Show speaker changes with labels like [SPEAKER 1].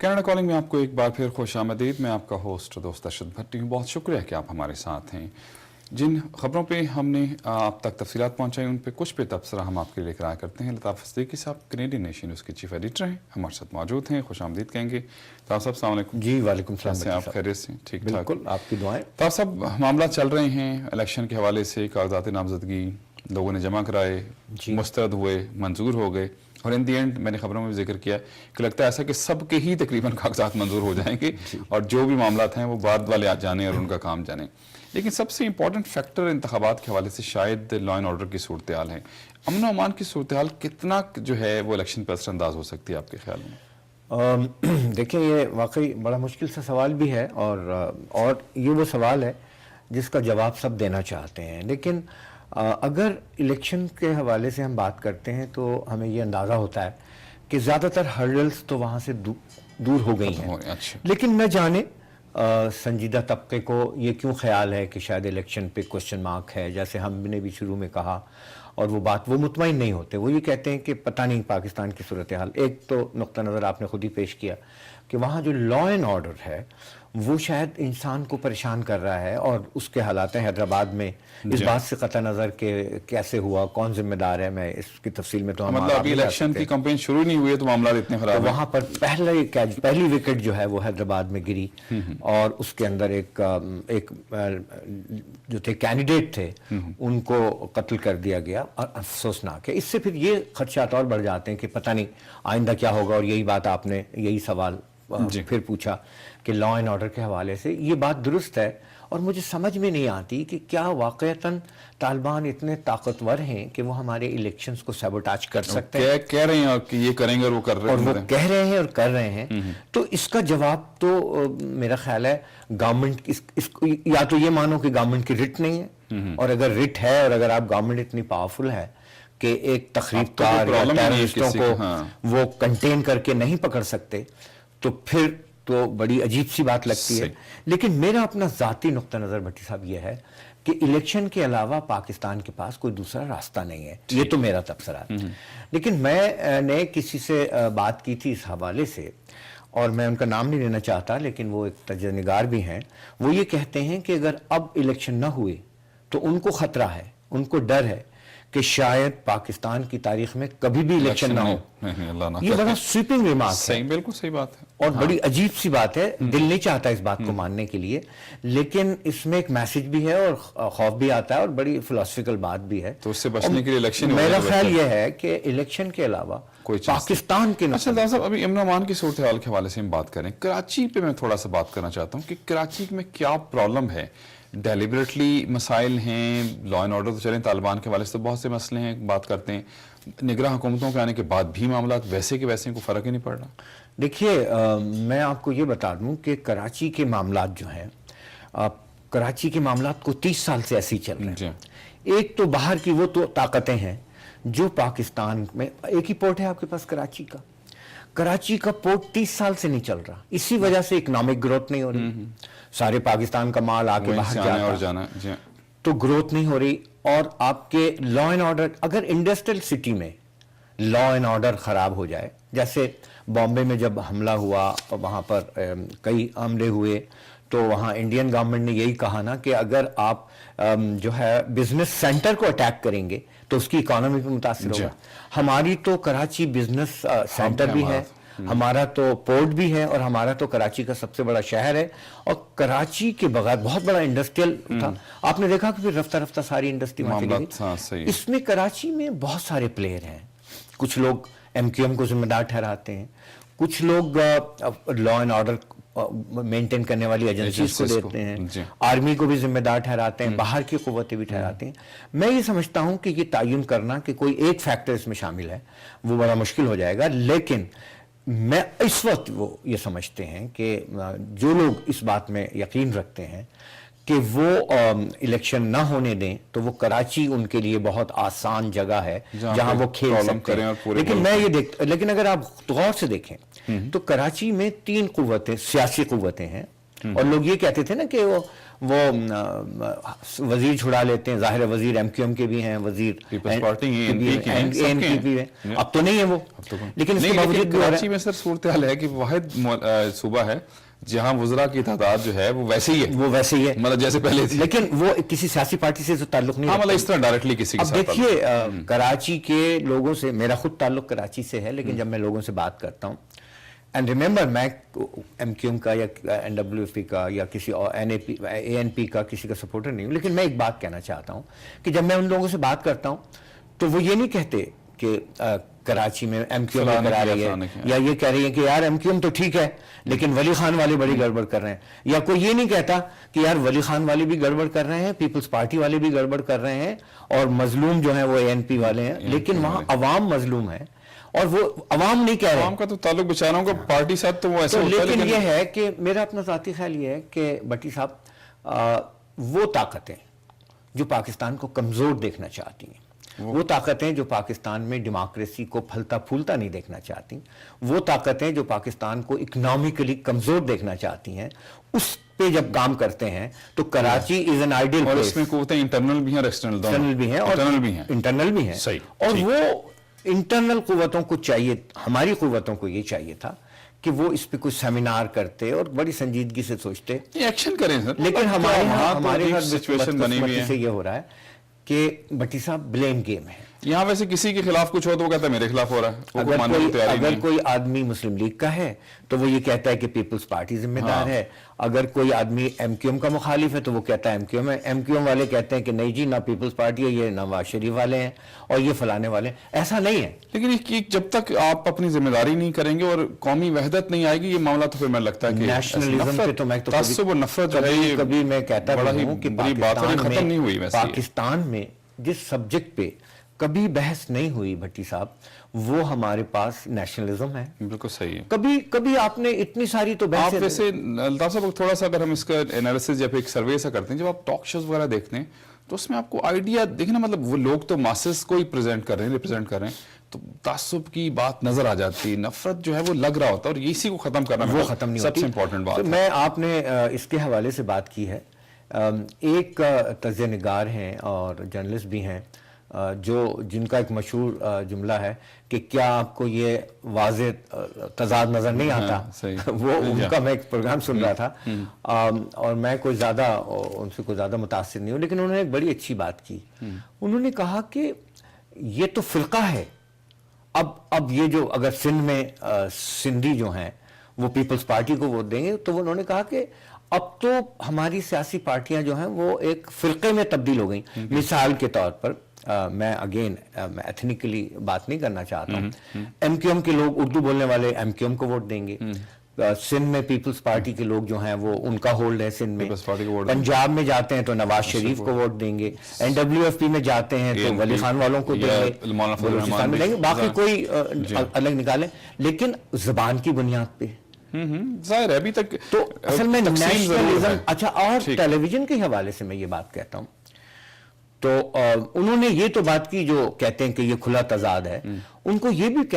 [SPEAKER 1] Canada calling में आपको एक बार फिर खुश आमदीद। मैं आपका होस्ट दोस्त अरशद भट्टी हूँ। बहुत शुक्रिया कि आप हमारे साथ हैं। जिन खबरों पे हमने आप तक तफसीलात पहुँचाई उन पे कुछ पे तबसरा हम आपके लिए लेकर आया करते हैं। लताफ़ सिद्दीकी साहब कैनेडियन नेशन न्यूज़ के चीफ एडिटर हैं, हमारे साथ मौजूद हैं। खुश आमदीद कहेंगे। ताब साहब अस्सलाम वालेकुम।
[SPEAKER 2] जी वालेकुम सलाम।
[SPEAKER 1] आप खैरियत से? ठीक ठाक,
[SPEAKER 2] बिल्कुल, आपकी दुआएं।
[SPEAKER 1] ताब साहब मामला चल रहे हैं इलेक्शन के हवाले से। कागजात नामजदगी लोगों ने जमा कराए, मुस्तरद हुए, मंजूर हो गए और इन दी एंड मैंने खबरों में भी जिक्र किया कि लगता है ऐसा कि सबके ही तकरीबन कागजात मंजूर हो जाएंगे और जो भी मामला हैं वो बाद वाले आ जाने और उनका काम जाने। लेकिन सबसे इंपॉर्टेंट फैक्टर इंतखाबात के हवाले से शायद लॉ एंड ऑर्डर की सूरत हाल है। अमन व अमान की सूरत हाल कितना जो है वो इलेक्शन पर असरअंदाज हो सकती है आपके ख्याल में?
[SPEAKER 2] देखिए, ये वाकई बड़ा मुश्किल सा सवाल भी है और ये वो सवाल है जिसका जवाब सब देना चाहते हैं। लेकिन अगर इलेक्शन के हवाले से हम बात करते हैं तो हमें ये अंदाज़ा होता है कि ज़्यादातर हर्डल्स तो वहाँ से दूर हो गई हैं।
[SPEAKER 1] अच्छा।
[SPEAKER 2] लेकिन न जाने संजीदा तबके को ये क्यों ख्याल है कि शायद इलेक्शन पे क्वेश्चन मार्क है, जैसे हमने भी शुरू में कहा, और वो मुतमईन नहीं होते। वो ये कहते हैं कि पता नहीं पाकिस्तान की सूरत हाल। एक तो नुक्ता नज़र आपने खुद ही पेश किया कि वहाँ जो लॉ एंड ऑर्डर है वो शायद इंसान को परेशान कर रहा है और उसके हालात हैं हैदराबाद में इस बात से कतई नज़र के कैसे हुआ, कौन जिम्मेदार है, मैं इसकी तफसील में तो
[SPEAKER 1] मतलब अभी इलेक्शन की कैंपेन शुरू नहीं हुई है तो मामला इतने खराब
[SPEAKER 2] है। वहाँ पर पहली विकेट जो है वो हैदराबाद में गिरी और उसके अंदर एक जो थे कैंडिडेट थे उनको कत्ल कर दिया गया और अफसोसनाक है। इससे फिर ये खदशात और बढ़ जाते हैं कि पता नहीं आइंदा क्या होगा। और यही बात आपने यही सवाल फिर पूछा कि लॉ एंड ऑर्डर के हवाले से ये बात दुरुस्त है और मुझे समझ में नहीं आती कि क्या वाकईतन तालिबान इतने ताकतवर हैं कि वो हमारे इलेक्शंस को सबोटाज कर सकते हैं।
[SPEAKER 1] कह रहे हैं कि ये करेंगे और वो कर रहे हैं,
[SPEAKER 2] और वो कह रहे हैं और कर रहे हैं। तो इसका जवाब तो मेरा ख्याल है गवर्नमेंट या तो ये मानो कि गवर्नमेंट की रिट नहीं है, और अगर रिट है और अगर आप गवर्नमेंट इतनी पावरफुल है कि एक तखरीबकार या टेररिस्टों को वो कंटेन करके नहीं पकड़ सकते, तो फिर तो बड़ी अजीब सी बात लगती है। लेकिन मेरा अपना ज़ाती नुक्ता नज़र भट्टी साहब ये है कि इलेक्शन के अलावा पाकिस्तान के पास कोई दूसरा रास्ता नहीं है। ये तो मेरा तबसरा है। लेकिन मैंने किसी से बात की थी इस हवाले से और मैं उनका नाम नहीं लेना चाहता, लेकिन वो एक तजनिगार भी हैं। वो ये कहते हैं कि अगर अब इलेक्शन ना हुए तो उनको ख़तरा है, उनको डर है कि शायद पाकिस्तान की तारीख में कभी भी इलेक्शन ना हो। ये बड़ा स्वीपिंग रिमार्क है।
[SPEAKER 1] बिल्कुल सही बात है
[SPEAKER 2] और बड़ी अजीब सी बात है। दिल नहीं चाहता इस बात को मानने के लिए, लेकिन इसमें एक मैसेज भी है और खौफ भी आता है और बड़ी फिलोसफिकल बात भी है।
[SPEAKER 1] तो उससे बचने के लिए इलेक्शन,
[SPEAKER 2] मेरा ख्याल यह है कि इलेक्शन के अलावा कोई पाकिस्तान के
[SPEAKER 1] अच्छा साहब, अभी इमन अमान की सूरत हाल के हवाले से हम बात करें। कराची पे मैं थोड़ा सा बात करना चाहता हूँ कि कराची में क्या प्रॉब्लम है। डेलिबरेटली मसाइल हैं, लॉ एंड ऑर्डर तो चलें, तालिबान के हवाले से तो बहुत से मसले हैं, बात करते हैं। निगरान हुकूमतों के आने के बाद भी मामला वैसे के वैसे को फ़र्क ही नहीं पड़ रहा।
[SPEAKER 2] देखिए, मैं आपको ये बता दूं कि कराची के मामलात जो हैं, कराची के मामलात को 30 साल से ऐसे ही चल रहे हैं। एक तो बाहर की वो तो ताकतें हैं जो पाकिस्तान में, एक ही पोर्ट है आपके पास कराची का पोर्ट 30 साल से नहीं चल रहा। इसी वजह से इकोनॉमिक ग्रोथ नहीं हो रही। सारे पाकिस्तान का माल आके बाहर जाना तो ग्रोथ नहीं हो रही। और आपके लॉ एंड ऑर्डर, अगर इंडस्ट्रियल सिटी में लॉ एंड ऑर्डर खराब हो जाए, जैसे बॉम्बे में जब हमला हुआ और वहाँ पर कई हमले हुए, तो वहाँ इंडियन गवर्नमेंट ने यही कहा ना कि अगर आप जो है बिजनेस सेंटर को अटैक करेंगे तो उसकी इकोनॉमी पे मुतासिर होगा। हमारी तो कराची बिजनेस सेंटर भी है, हमारा तो पोर्ट भी है और हमारा तो कराची का सबसे बड़ा शहर है। और कराची के बगैर बहुत बड़ा इंडस्ट्रियल था। आपने देखा कि फिर रफ्ता रफ्ता सारी इंडस्ट्री इसमें कराची में बहुत सारे प्लेयर हैं। कुछ लोग MQM को जिम्मेदार ठहराते हैं, कुछ लोग लॉ एंड ऑर्डर मेंटेन करने वाली एजेंसीज को देते हैं, आर्मी को भी जिम्मेदार ठहराते हैं, बाहर की कुव्वतें भी ठहराते हैं। मैं ये समझता हूं कि ये तायुन करना कि कोई एक फैक्टर इसमें शामिल है वो बड़ा मुश्किल हो जाएगा। लेकिन मैं इस वक्त वो ये समझते हैं कि जो लोग इस बात में यकीन रखते हैं कि वो इलेक्शन ना होने दें, तो वो कराची उनके लिए बहुत आसान जगह है जहां वो खेल सकते हैं। लेकिन अगर आप गौर से देखें तो कराची में 3 कुव्वतें, सियासी कुव्वतें हैं, اور لوگ یہ کہتے تھے نا کہ وہ وزیر چھڑا لیتے ہیں، ظاہر ہے وزیر ایم کے بھی ہیں، وزیر
[SPEAKER 1] پیپلز پارٹی ہیں،
[SPEAKER 2] ANP ہے، اب تو نہیں ہے وہ، لیکن اس کے باوجود بھی
[SPEAKER 1] کراچی میں سر صورتحال ہے کہ واحد صوبہ ہے جہاں وزراء کی تعداد جو ہے وہ ویسے ہی ہے،
[SPEAKER 2] وہ ویسے ہی ہے،
[SPEAKER 1] مطلب جیسے پہلے تھی،
[SPEAKER 2] لیکن وہ کسی سیاسی پارٹی سے تعلق نہیں
[SPEAKER 1] مطلب اس طرح ڈائریکٹلی کسی کے
[SPEAKER 2] اب
[SPEAKER 1] ساتھ
[SPEAKER 2] دیکھیے کراچی کے لوگوں سے میرا خود تعلق کراچی سے ہے، لیکن جب میں لوگوں سے بات کرتا ہوں اینڈ ریمبر میں MQM کا یا NWFP کا یا کسی اور ANP کا کسی کا سپورٹر نہیں ہوں، لیکن میں ایک بات کہنا چاہتا ہوں کہ جب میں ان لوگوں سے بات کرتا ہوں تو وہ یہ نہیں کہتے کہ کراچی میں MQM کرا رہی ہے یا یہ کہہ رہی ہے کہ یار MQM تو ٹھیک ہے لیکن ولی خان والے بڑی گڑبڑ کر رہے ہیں، یا کوئی یہ نہیں کہتا کہ یار ولی خان والے بھی گڑبڑ کر رہے ہیں، پیپلز پارٹی والے بھی گڑبڑ کر رہے ہیں، اور مظلوم جو ہیں وہ ANP والے ہیں، لیکن وہاں عوام مظلوم ہے، اور وہ عوام نہیں کہہ رہے،
[SPEAKER 1] عوام کا تو تعلق بیچاروں کا پارٹی ساتھ تو وہ ایسا ہوتا ہے،
[SPEAKER 2] لیکن یہ ہے کہ میرا اپنا ذاتی خیال یہ ہے کہ بٹی صاحب وہ طاقتیں جو پاکستان کو کمزور دیکھنا چاہتی ہیں، وہ طاقتیں جو پاکستان میں ڈیموکریسی کو پھلتا پھولتا نہیں دیکھنا چاہتی، وہ طاقتیں جو پاکستان کو اکنامکلی کمزور دیکھنا چاہتی ہیں، اس پہ جب کام کرتے ہیں تو کراچی از این آئیڈیل
[SPEAKER 1] اور اس میں قوتیں انٹرنل بھی ہیں اور ایکسٹرنل
[SPEAKER 2] بھی ہیں، اور انٹرنل بھی ہیں، اور وہ انٹرنل قوتوں کو چاہیے، ہماری قوتوں کو یہ چاہیے تھا کہ وہ اس پہ کچھ سیمینار کرتے اور بڑی سنجیدگی سے سوچتے،
[SPEAKER 1] ایکشن کریں سر،
[SPEAKER 2] لیکن ہمارے
[SPEAKER 1] سچویشن بنی ہوئی
[SPEAKER 2] سے یہ ہو رہا ہے کہ بٹی صاحب بلیم گیم ہے،
[SPEAKER 1] یہاں ویسے کسی کے خلاف کچھ ہو تو وہ کہتا ہے میرے خلاف ہو رہا ہے،
[SPEAKER 2] اگر کوئی آدمی مسلم لیگ کا ہے تو وہ یہ کہتا ہے کہ پیپلز پارٹی ذمہ دار ہے، اگر کوئی آدمی MQM کا مخالف ہے تو وہ کہتا ہے MQM ہے، MQM والے کہتے ہیں کہ نہیں جی نہ پیپلز پارٹی ہے، یہ نواز شریف والے ہیں اور یہ فلانے والے ہیں، ایسا نہیں ہے،
[SPEAKER 1] لیکن جب تک آپ اپنی ذمہ داری نہیں کریں گے اور قومی وحدت نہیں آئے گی یہ معاملہ تو پھر میں لگتا ہے کہ
[SPEAKER 2] نیشنلزم پہ تو میں
[SPEAKER 1] تعصب اور نفرت جو ہے
[SPEAKER 2] کبھی میں کہتا ہوں کہ
[SPEAKER 1] ختم نہیں ہوئی،
[SPEAKER 2] پاکستان میں جس سبجیکٹ پہ کبھی بحث نہیں ہوئی بھٹی صاحب وہ ہمارے پاس نیشنلزم ہے،
[SPEAKER 1] بالکل صحیح ہے،
[SPEAKER 2] کبھی آپ نے اتنی ساری تو
[SPEAKER 1] آپ ویسے الطاف صاحب تھوڑا سا اگر ہم اس کا انالیسس یا پھر ایک سروے سا کرتے ہیں، جب آپ ٹاک شوز وغیرہ دیکھتے ہیں تو اس میں آپ کو آئیڈیا دیکھیں نا، مطلب وہ لوگ تو ماسز کو ہی ریپرزینٹ کر رہے ہیں تو تعصب کی بات نظر آ جاتی، نفرت جو ہے وہ لگ رہا ہوتا ہے، اور اسی کو ختم کرنا وہ ختم نہیں ہوتی، سب سے امپورٹنٹ بات ہے۔
[SPEAKER 2] میں آپ نے اس کے حوالے سے بات کی ہے، ایک تجزیہ نگار ہیں اور جرنلسٹ بھی ہیں جن کا ایک مشہور جملہ ہے کہ کیا آپ کو یہ واضح تضاد نظر نہیں آتا، وہ ان کا میں ایک پروگرام سن رہا تھا اور میں کوئی زیادہ ان سے کوئی زیادہ متاثر نہیں ہوں، لیکن انہوں نے ایک بڑی اچھی بات کی، انہوں نے کہا کہ یہ تو فرقہ ہے، اب یہ جو اگر سندھ میں سندھی جو ہیں وہ پیپلز پارٹی کو ووٹ دیں گے تو انہوں نے کہا کہ اب تو ہماری سیاسی پارٹیاں جو ہیں وہ ایک فرقے میں تبدیل ہو گئیں، مثال کے طور پر میں ایتھنیکلی بات نہیں کرنا چاہتا ہوں، MQM کے لوگ اردو بولنے والے MQM کو ووٹ دیں گے، سندھ میں پیپلز پارٹی کے لوگ جو ہیں وہ ان کا ہولڈ ہے سندھ میں، پنجاب میں جاتے ہیں تو نواز شریف کو ووٹ دیں گے، NWFP میں جاتے ہیں تو ولی خان والوں کو دیں گے، بلوچستان میں دیں گے، باقی کوئی الگ نکالیں، لیکن زبان کی بنیاد پہ
[SPEAKER 1] ظاہر ہے ابھی تک
[SPEAKER 2] تو اصل میں نیشنلزم۔ اچھا، اور ٹیلی ویژن کے حوالے سے میں یہ بات کہتا ہوں تو انہوں نے یہ تو بات کی جو کہتے ہیں کہ یہ کھلا تضاد ہے، ان کو یہ بھی کہنا